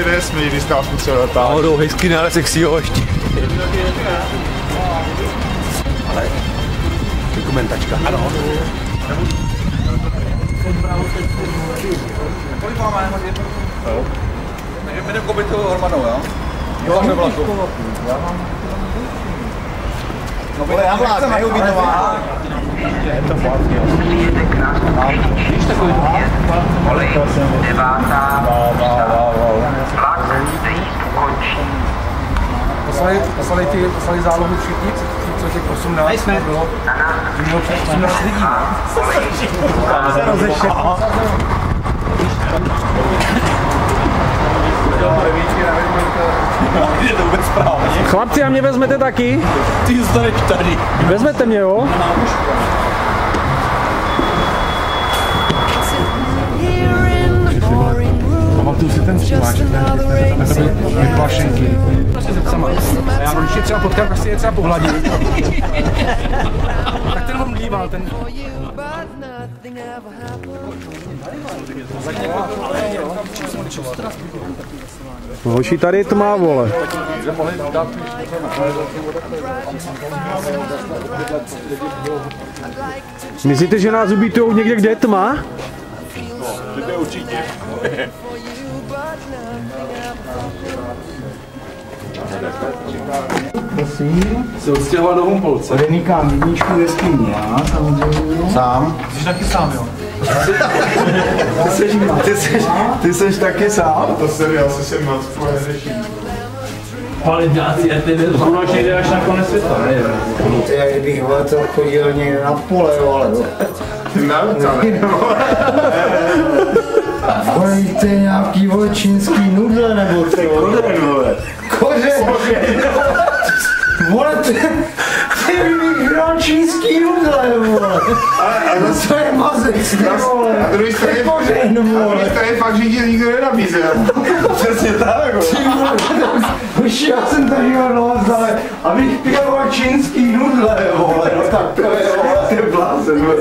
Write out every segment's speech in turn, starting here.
se nesmí, když tam celé tak. Náhodou hezky, ale sexyho ještě. Ale dokumentačka. Ano. Kolik máme? Takže jmenujeme kobitu Hormanou, jo? Jo, já mám... No bude já vlád, nejubitová. Je to fakt, jo. Víš takový to? Volej, 9. Vlak se jíst ukončí. Poslali zálohu všichni, co těch 18 bylo. Mělo přes 18 lidí, ne? Se rozešel. Je to vůbec správně. Chlapci, a mě vezmete taky? Ty zůstaneš tady. Vezmete mě, jo? Pamatuju si ten přímáč, vyplašenky. A já když je třeba potkám, tak si je třeba pohladit. Tak ten on mlíval, ten... Hoši, tady je tma, vole. Myslíte, že nás ubítujou někde, kde je tma? To je určitě. Prosím. Se odstěhoval do Humpolce. Odemíkám jedničku ve skině, já samozřejmě. Sám? Jsi taky sám, jo? Ty seš taky sám? To jsem, já se sem moc neřeším. Palidáci, a ty zůnáš někde až na konec světa, ne? Jak kdybych to chodil někde na pole, vole. Volejte nějaký vole čínský nudle, nebo ty vole. Kořen! Vole, ty bych dal čínský nudle, vole. A to je mazec, vole. A druhý straně je fakt, že ti nikdo nenabízel. Přesně tak, už já jsem tady hodnout, ale abych pil čínský nudle, vole, no tak to je, vole, ty blázen, vole.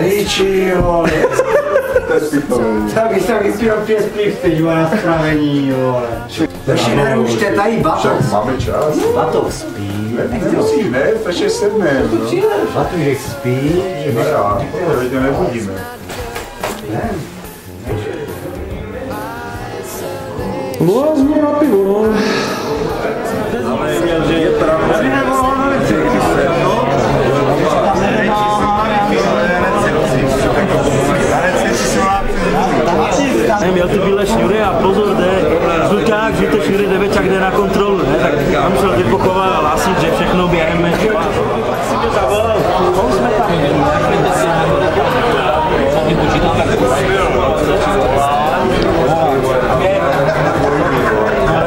Líči, vole. Tak bych tak vypil 5 piv teď, vole, na stravení, vole. Ještě nerušte tady Batos. Máme čas. Batos spí. Nemusí, ne, to ještě sedne. Batužek spí. No já, to nebudíme. No a znovu na pivo, no. Ale je pravda. Měl ty bílé šňury a pozor, jde zluťák, že to šňury jde veď, jde na kontrolu, ne? Tak tam musel vypokovat a hlásit, že všechno během meču. Tak si mě zavolal, koho jsme tam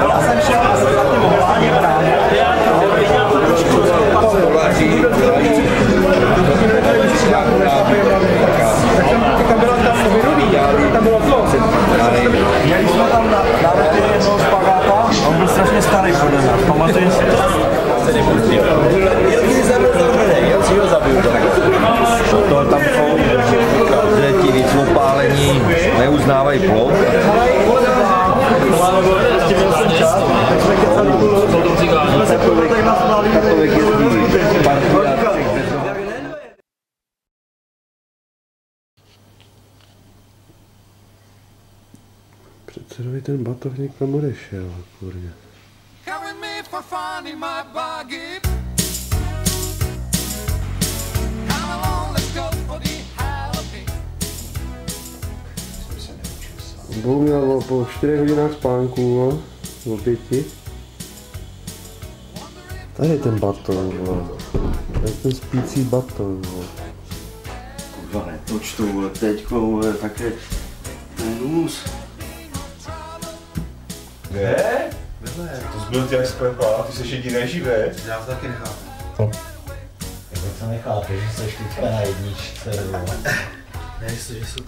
já jsem šel za tím ohláním právě. Tam bylo to. Měli jsme tam dávat jednoho spagáta, on byl strašně starý podle nás, pamatuješ si to? Jsi zabil zavřený, já si ho zabil. To tam jsou, že ti víc opálení neuznávají plov. Předsedovi ten batoh někam odešel, kurně. Bohu měl po 4 hodinách spánku, o 5. Tady je ten baton, tady je ten spící baton. Kurva, netoč to, teďko, také nůz. Ne? To zbyl tě jak sklepa, ty jsi jediný živý. Já to taky nechápu. Jak to nechápu, že jsi teďka na jedničce, Ne, že jsou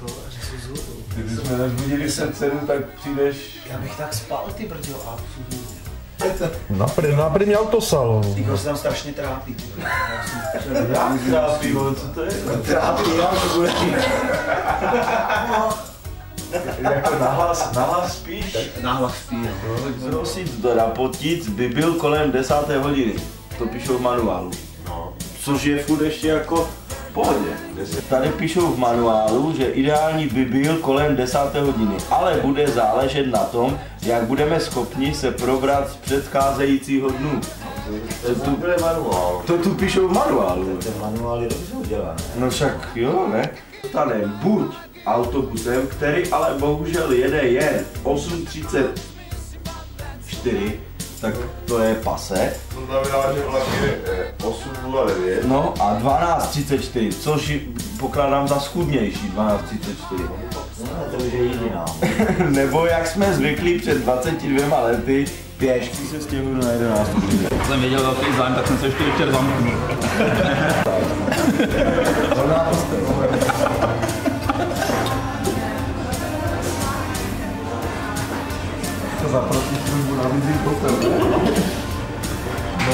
zlou. Kdybychom nezbudili srdcenu, tak přijdeš... Já bych tak spal, ty brďo, a Napřed měl to salon. Týko se tam strašně trápí. Já trápí, co to je? Trápí, já to bude. Jako nahlas spíš? Nahlas spí, Prosím, teda potic by byl kolem 10. hodiny. To píšou v manuálu. No. Což je furt ještě jako v pohodě. Tady píšou v manuálu, že ideální by byl kolem 10. hodiny, ale bude záležet na tom, jak budeme schopni se probrat z předcházejícího dnu. To tu píšou v manuálu. Ten manuál je dobře udělaný. No však jo, ne? Stanem buď autobusem, který ale bohužel jede jen 8:34, tak to je pase. To znamená, že vlak je 8:09. No a 12:34, což pokládám za schudnější 12:34. No, to už je jiná. Nebo jak jsme zvyklí před 22 lety, pěšky se stěhují na 11 hodin. Jsem věděl velký zájem, tak jsem se ještě večer zamknul. To zaplatí službu na vizí hotel. No,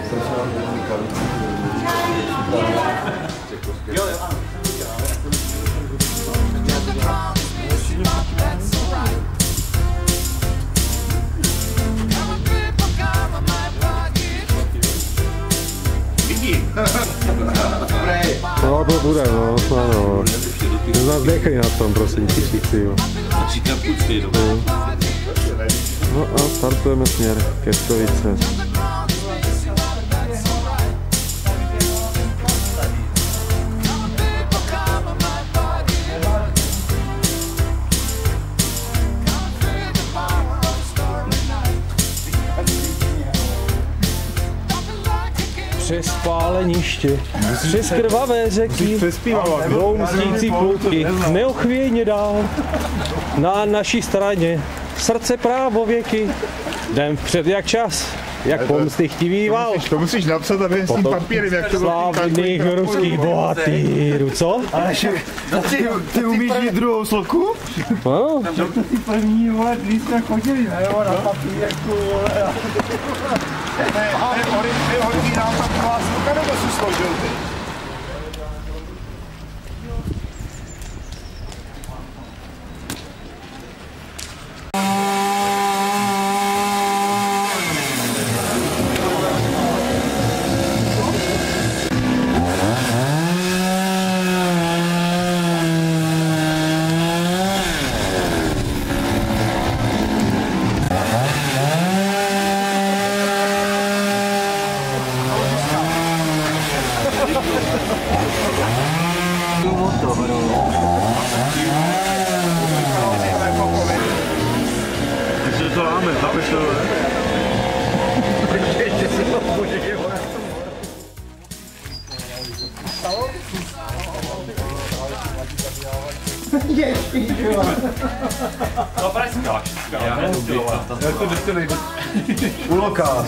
strašně vám nevznikali. Jo, ano. No to bude, no, ano. Nezazdechej na tom, prosím ti všichni, jo. Říkám pučty, No a startujeme směr Kestovice. Přes páleniště, přes krvavé řeky, jdou mstící ploutky, neochvějně dál, na naší straně, srdce právověky, jdem vpřed jak čas, jak pomsty chtivý val. To musíš napsat, aby s tím papírem, jak to Slavných ruských bohatýrů, co? Ty umíš mít druhou sloku? No, Ty první, vole, když jsme chodili, ne, jo, na papírku, vole. Originál taková sloka, nebo jsi složil ty? Takže to máme, chápeš to? Uloka.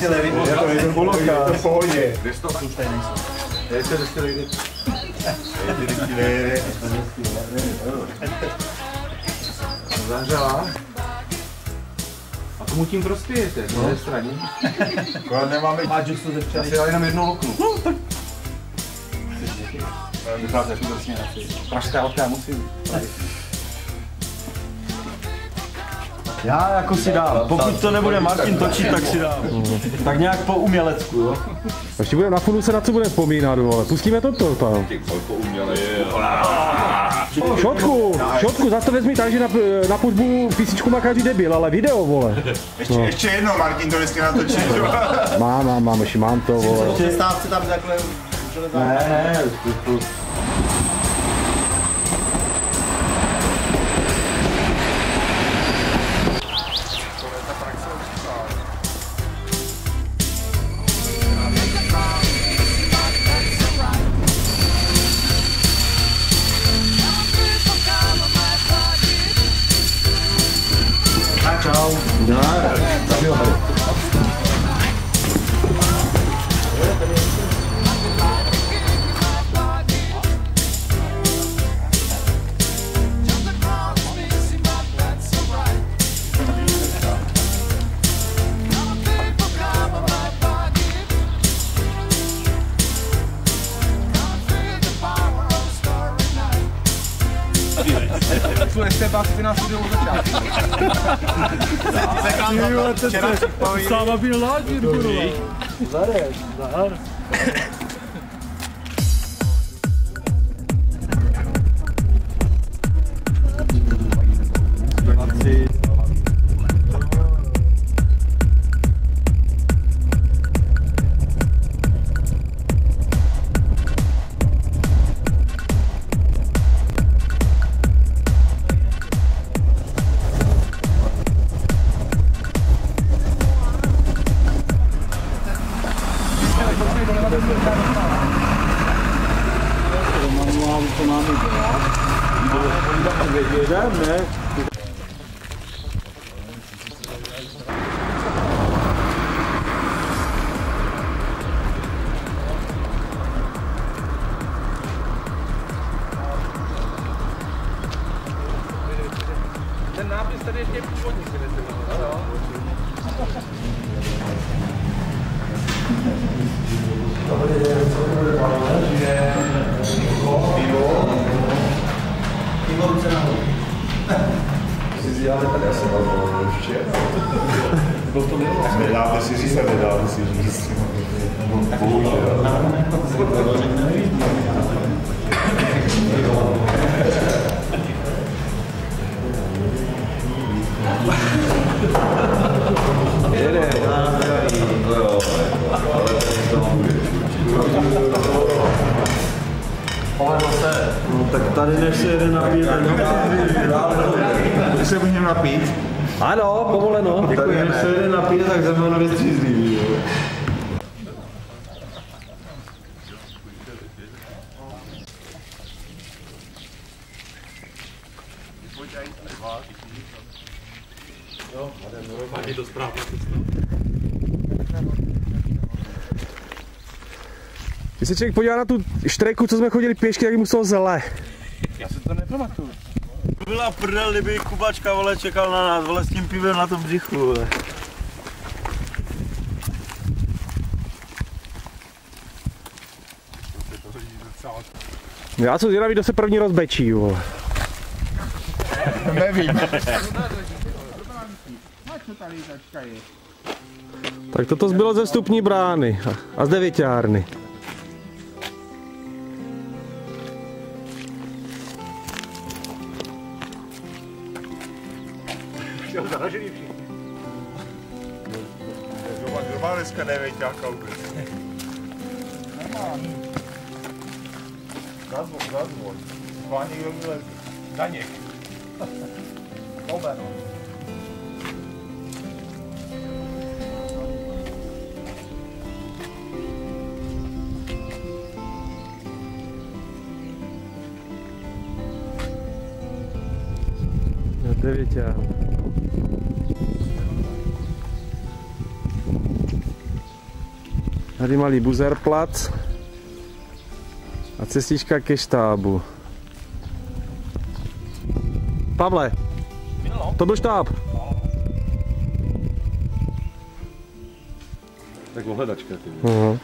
Uloka. To v pohodě. Zahřela. A komu tím prospějete? Na té straně? Akorát nemáme... Máš justu ze včera. Já si dal jenom jednou loknu. No, tak. Vychází skutečně na ty. Pražská oka, musím. Já jako si dám, pokud to nebude Martin točit, tak si dám. Tak nějak po umělecku, jo? ještě budeme na funu se na co budeme vzpomínat, vole. Pustíme toto tam. Šotku, zase to vezmi tak, že na hudbu písničku má každý debil, ale video, vole. Ještě jedno, Martin to vždycky natočí. Mám, ještě mám to, vole. Přestávce tam takhle... Ne, Tu jste otázky ty nás studiou od začátku. Sáma byl láží, kurva. Zarez, zahar. Ten nápis tady ještě původní si myslím. Nedáte si říct a nedáte si říct. Bohužel. No tak tady než se jede napít, Když se můžeme napít? Ano, povoleno. tady než se jede napít, tak za mnou vystřízlivý. Když se člověk podívá na tu štrejku, co jsme chodili pěšky, tak muselo zele. Já si to nepamatuju. Byla prdel, kdyby Kubačka, vole, čekal na nás, vole, s tím pivem na tom břichu, vole. Já jsem zvědavý, kdo se první rozbečí, vole. Nevím. Tak toto zbylo ze vstupní brány a z devěťárny. Kdo má dneska nevěťáka vůbec? Nazvon. Má někdo vyleze. Daněk. Obeno. Devěťárna. Tady malý buzerplac a cestička ke štábu. Pavle, to byl štáb. Tak ohledačka, ty. Aha.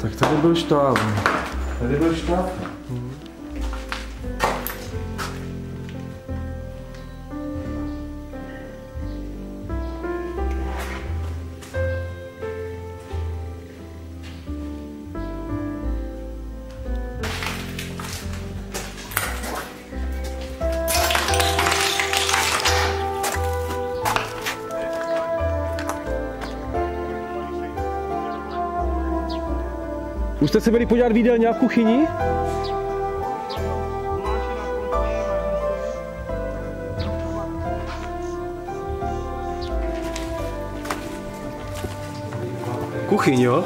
Tak tady byl štáb. Tady byl štáb. Už jste se byli podívat v jídelně a v kuchyni? Kuchyň, jo?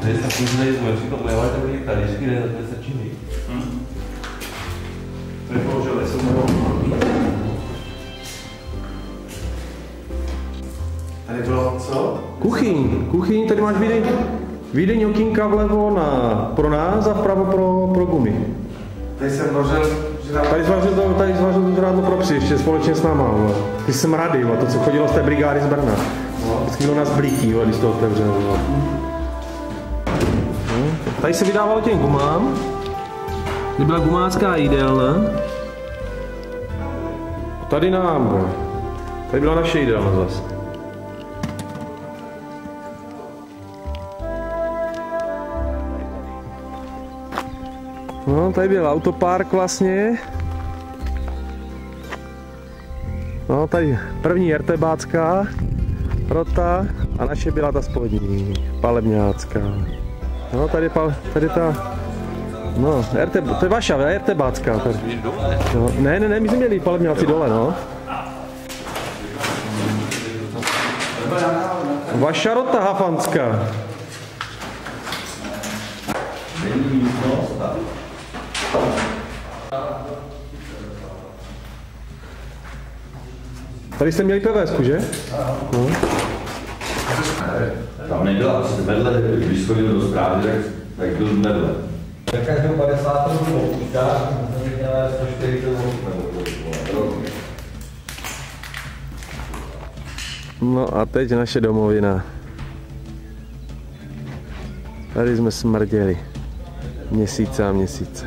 To je takový zlej, si to ulevat, tak je tady, že jde za činy. To je položili, jsou tady bylo co? Kuchyň, tady máš výdeň okýnka vlevo pro nás a vpravo pro gumy. Tady jsem vařil, Tady zvařil to žrádlo pro psi, ještě společně s náma, vole. Ty smrady, vole, to co chodilo z té brigády z Brna. Vždycky bylo nás blítí, vole, když to otevřel, vole. Tady se vydávalo těm gumám. Tady byla gumácká jídelna. Tady nábor. Tady byla naše jídelna zase. No, tady byl autopark vlastně. No, tady první RTBácká rota a naše byla ta spodní, palebňácká. No, tady ta... No, to je vaša, RTBácká tady. No, ne, my jsme měli palebňáci dole, no. Vaša rota hafanská. Tady jste měli PVSku, že? No. Tam nebyla, vedle, když schodil do správy, tak byl vedle. Za každou 50 různou počítáš, to měla 140 různou. No a teď naše domovina. Tady jsme smrděli. Měsíce a měsíce.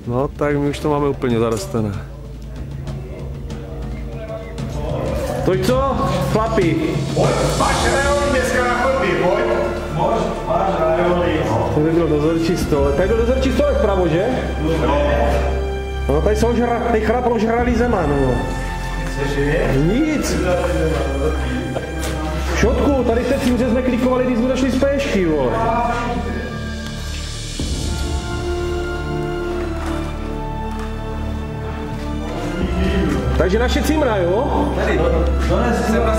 No tak my už to máme úplně zarostené. Toť co, chlapi? Pojď, máš rajony dneska na chodbě, pojď. Máš rajony. Tady byl dozorčí stolek. Tady byl dozorčí stolek vpravo, že? No tady jsou tady chraplo žralý Zeman. Nic. Šotku, tady v té címře jsme klikovali, když jsme došli z péšky, vole. Takže naše cimra, jo? Tady, jsem na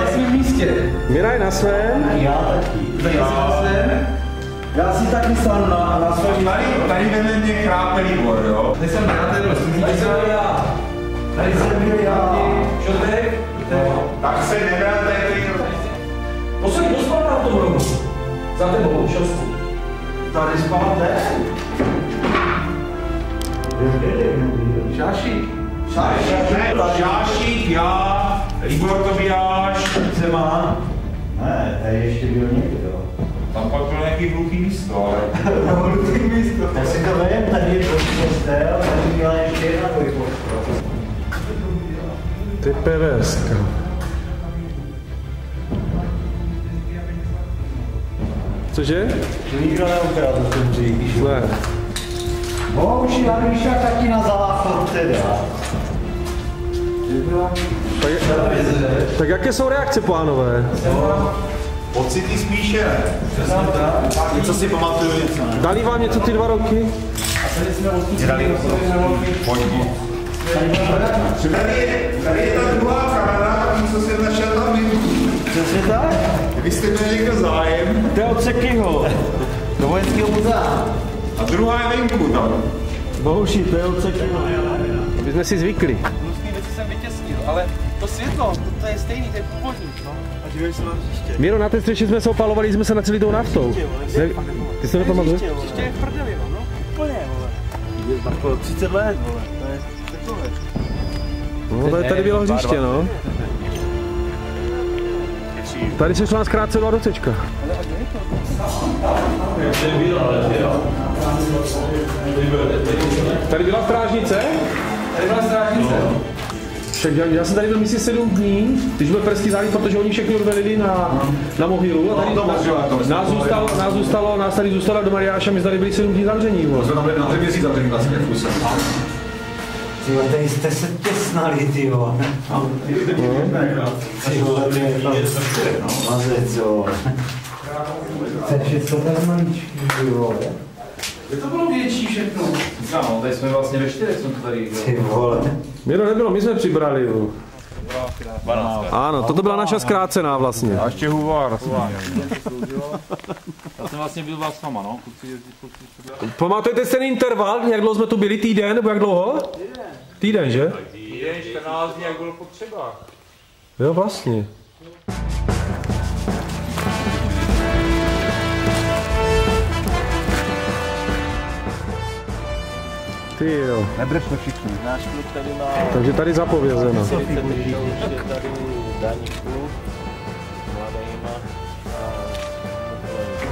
svém místě. Mira je na svém. Já taky. Já si taky stanu na svém. Tady vedle mě chrápe Libor, jo? Tady jsem na ten Tady jsem byl já. Tady jsem byl já. Šotek? Tak se nebral tady. Poslední dospal na tom rohu. Za tebou, šostu. Tady spal ten. Šášík. Žášík, já, Libor Tobiáš, Zeman. Ne, tady ještě byl někdo. Tam pak bylo nějaký hluchý místo, ale... Já si to vím, tady je postel, tady byla ještě jedna dvojpostel. Ty PVSka. Cože? To nikdo neukradl, to jsem říkal. Ne. Bohužel, já bych šel taky na záchod teda. Tak jaké jsou reakce, pánové? Pocity spíše ne. Něco si pamatuju, něco ne. Dali vám něco ty 2 roky? Pojď. Tady je ta druhá kamera, co jsem našel tam venku. Přesně tak? Vy jste měl někdo zájem. To je od Sekyho. Do vojenského muzea. A druhá je venku tam. Bohužel, to je od Sekyho. My jsme si zvykli. Různý věci jsem vytěsnil, ale to světlo, to je stejný, to je původní. No. A dívej se na hřiště. Míro, na té střeše jsme se opalovali, jsme se nacelili tou naftou. Ty se nepamatuješ? Hřiště je v prdeli, no. Úplně, vole. Jako 30 let, vole. To je takové. No, tady bylo hřiště, no. Tady se šla zkrácená do Cčka. Tady byla strážnice? Tady byla strážnice. Však já jsem tady byl myslím 7 dní, když byl Perský záliv, protože oni všechny odvedli na mohylu a tady nás tady zůstalo do Mariáša, my tady byli 7 dní zavření. Jsme tam byli na 3 měsíc zavření vlastně v kuse. Tyjo, tady jste se těsnali, tyjo. Ty vole, mazec, jo. To je všechno tak maličký, tyjo. Kde to bylo větší všechno? No, tady jsme vlastně ve 4, jsme to tady Ty vole. Míro nebylo, my jsme přibrali. Jo. Ano, toto byla naša zkrácená vlastně. A ještě Huvar. Já jsem vlastně byl vás sama, no. Pamatujete si ten interval, jak dlouho jsme tu byli, týden nebo jak dlouho? Týden, že? Týden, 14 dní, jak bylo potřeba. Jo, vlastně. Ty jo. Nebrečme všichni. Náš klub tady má... Takže tady zapovězeno. 40 lidí, už je tady daní klub, mladejma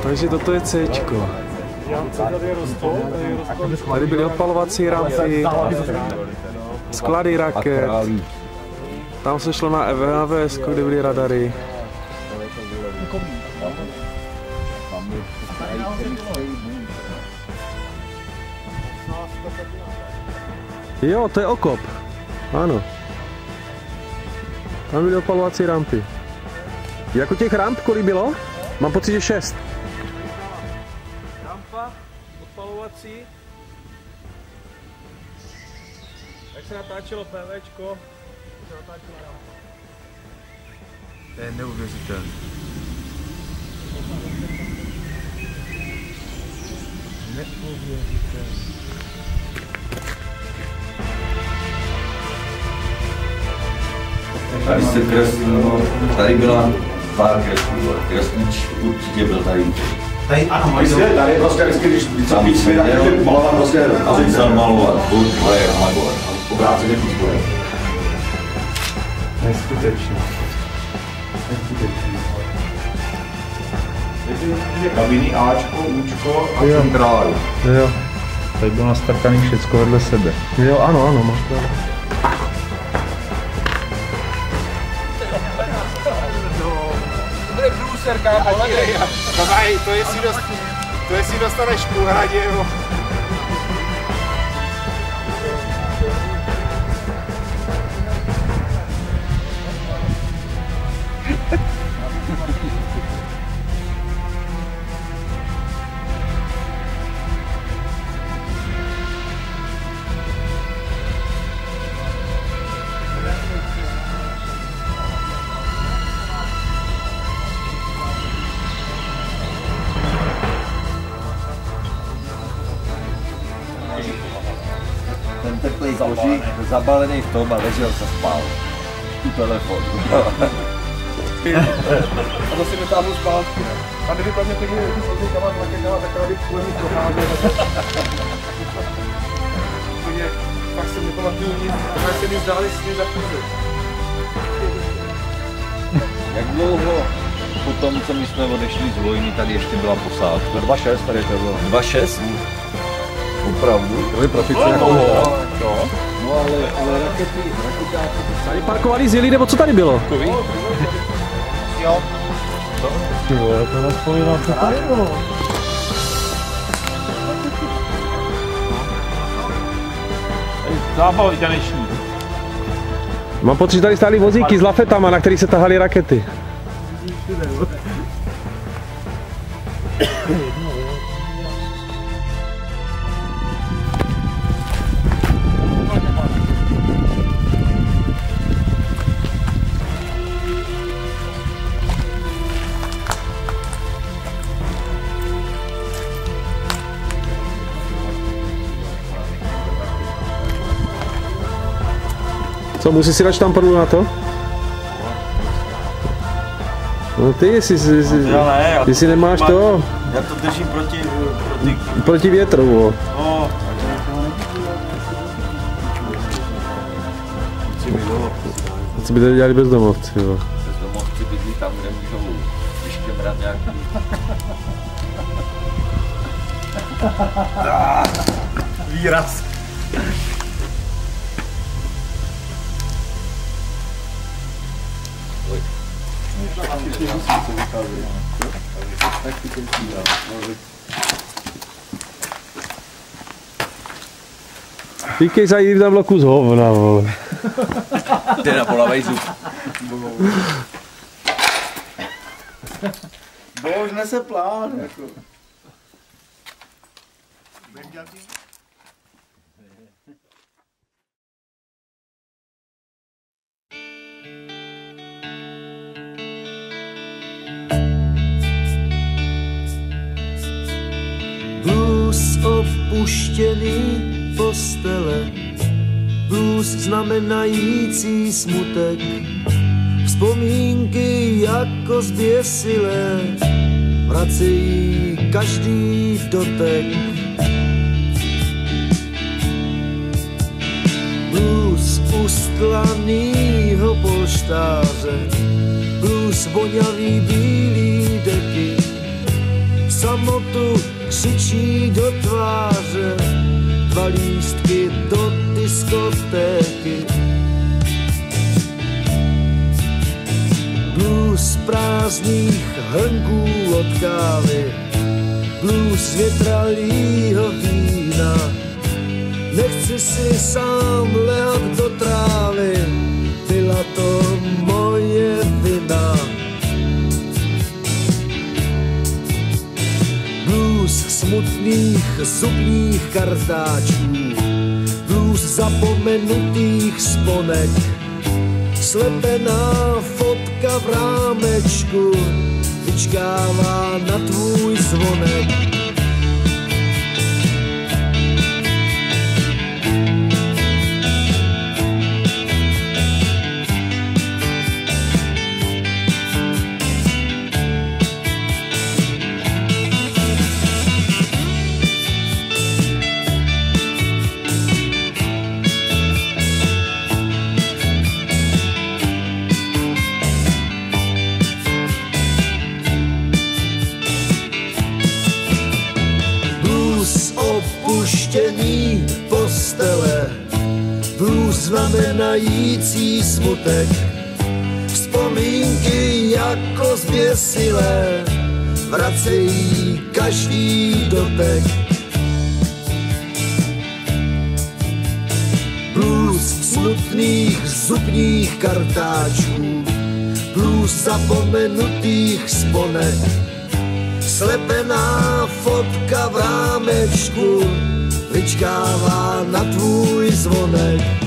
a Takže toto je Cčko. Tady byly odpalovací rampy, sklady raket. Tam se šlo na VHVS, kde byly radary. Jo, to je okop. Ano. Tam byly odpalovací rampy. Jako těch ramp kolik bylo? Mám pocit, že 6. Rampa, odpalovací. Jak se natáčelo PVčko, se natáčelo rampa. To je neuvěřitelné. Neuvěřitelné. Tady se kreslilo, tady byla pár kreslů, kreslič určitě byl tady. Tady ano, tady prostě vždycky, když víc tak malovat prostě a začal malovat, buď tvoje malovat. obráceně písboje. Neskutečně. Kabiny Ačko, Učko a centrály. Jo. Tady bylo nastartaný všecko vedle sebe. Jo, ano, máš pravdu. Bude průser, kámo, to jestli dostaneš půl hradě, jo. Ten teplý založík zabalený v tom a ležel se spál. U telefonu. A to si vytáhnu zpátky. A kdyby pro mě taky slzíkama z raketama, tak tady kvůli mít procházet. Pak se nepamatuju nic, tak se mi zdáli sny za chvíli. Jak dlouho po tom, co my jsme odešli z vojny, tady ještě byla posádka? 2,6 tady to bylo. 2,6? Opravdu? To je profici jako No ale raketáky. Tady parkovali zjeli, nebo co tady bylo? Jo. Ty vole, to nespomínám, co tady bylo. Zábavy taneční. Mám pocit, že tady stály vozíky s lafetama, na kterých se tahaly rakety. Co, musíš si dát štamprlu na to? No ty, jestli nemáš to, Já to držím proti větru. No. Co by tady dělali bezdomovci, jo? Bezdomovci bydlí tam, kde můžou vyštěmrat nějaký. Výraz. Píkej se, kdyby tam bylo kus hovna, vole. Ty napolavej zub. Bož nese plán, jako. Blues opuštěný postele, blues znamenající smutek, vzpomínky jako zběsilé, vracejí každý dotek. Blues ustlanýho polštáře, blues voňavý bílý deky, samotu křičí do tváře, 2 lístky do diskotéky. Blues prázdných hrnků od kávy, blues větralýho vína. Nechci si sám lehat do trávy, byla to moje vina. Blues smutných zubních kartáčů, blues zapomenutých sponek, slepená fotka v rámečku vyčkává na tvůj zvonek. Opuštěný postele, blues znamenající smutek, vzpomínky jako zběsilé vracejí každý dotek. Blues smutných zubních kartáčů, blues zapomenutých sponek, slepená fotka v rámečku vyčkává na tvůj zvonek.